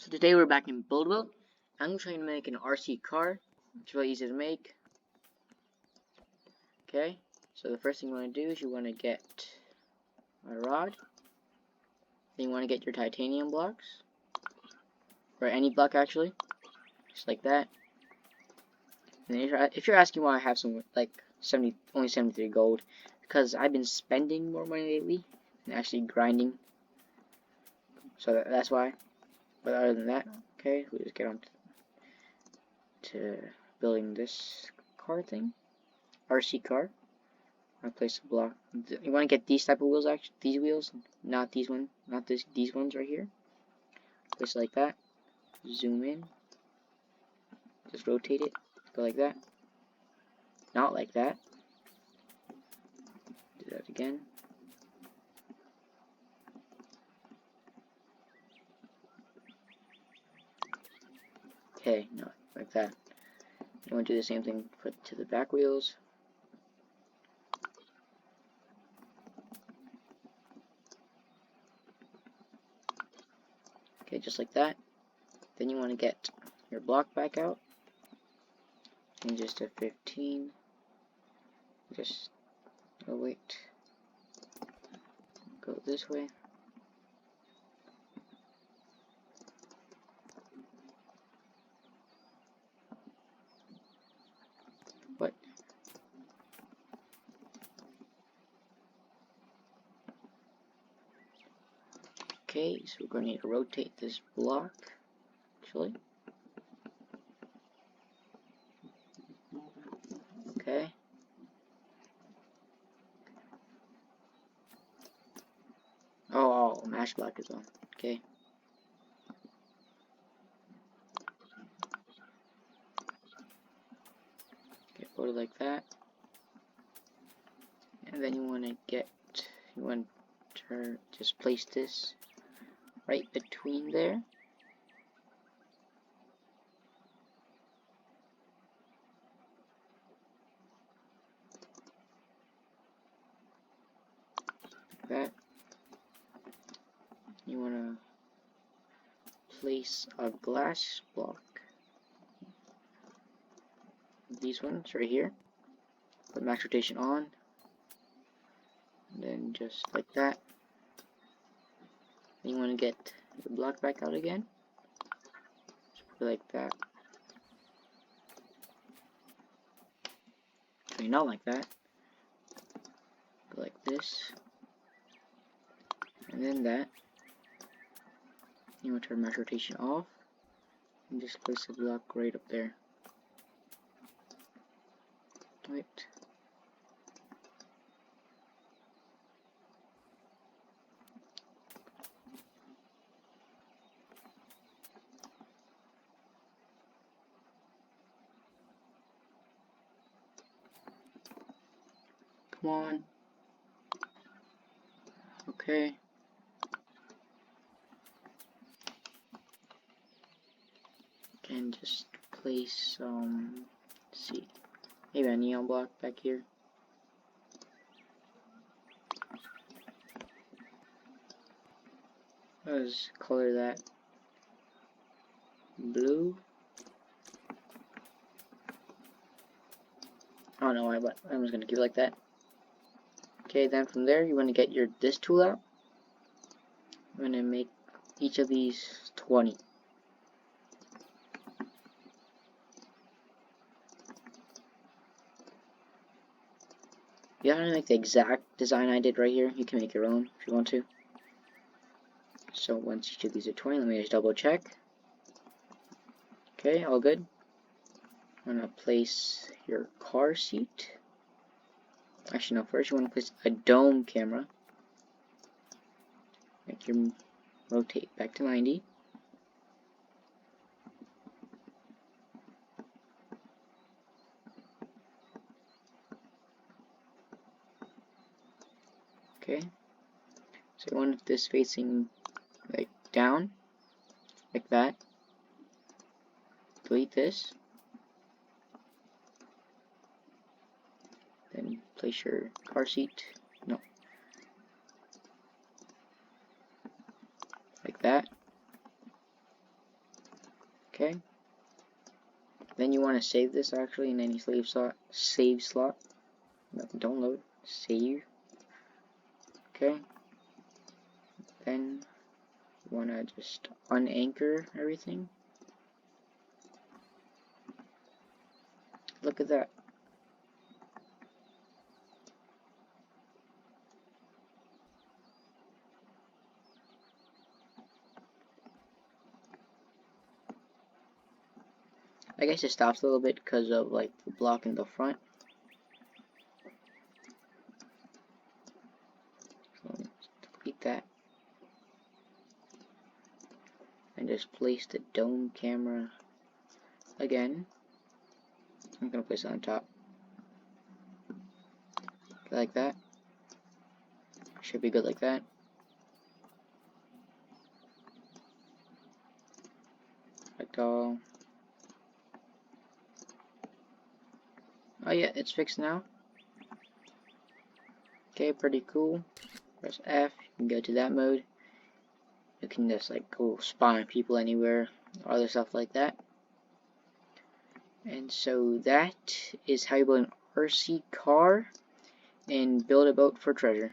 So today we're back in Buildable. I'm going to show you to make an RC car. It's really easy to make. Okay, so the first thing you want to do is you want to get a rod. Then you want to get your titanium blocks. Or any block actually. Just like that. And if you're asking why I have some, like, only 73 gold, because I've been spending more money lately and actually grinding. So that's why. But other than that, okay, we just get on to building this car thing. RC car. I place a block. You want to get these type of wheels, actually. These wheels, not these ones, not these ones right here. Place it like that. Zoom in. Just rotate it. Go like that. Not like that. Do that again. Okay, no, like that. You want to do the same thing to the back wheels. Okay, just like that. Then you want to get your block back out. Change this to 15. Just, oh wait. Go this way. What? Okay, so we're going to need to rotate this block, actually. Okay. Oh, mash block is on. Okay. Okay, put it like that. And then you want to just place this right between there. Like that. You want to place a glass block. These ones right here. Put max rotation on. And then just like that. Then you want to get the block back out again. Just put it like that. Okay, not like that. Go like this. And then that. You want to turn max rotation off. And just place the block right up there. Wait. Come on. Okay. And just place let's see, maybe a neon block back here. Let's color that blue. I don't know why, but I'm just gonna keep it like that. Okay, then from there you want to get this tool out. I'm gonna make each of these 20. You don't have to make the exact design I did right here. You can make your own if you want to. So once each of these are 20, let me just double check. Okay, all good. I'm gonna place your car seat. Actually, no, first you want to place a dome camera. Make your rotate back to 90. Okay, so you want this facing like down, like that. Delete this. Then place your car seat. No. Like that. Okay. Then you want to save this actually in any save slot. No, don't load. Save. Okay. Then you want to just unanchor everything. Look at that. I guess it stops a little bit because of like the block in the front. So let's delete that. And just place the dome camera again. I'm gonna place it on top. Like that. Should be good like that. Like all. Oh yeah, it's fixed now. Okay, pretty cool. Press F, you can go to that mode. You can just like go spawn people anywhere, other stuff like that. And so that is how you build an RC car and build a boat for treasure.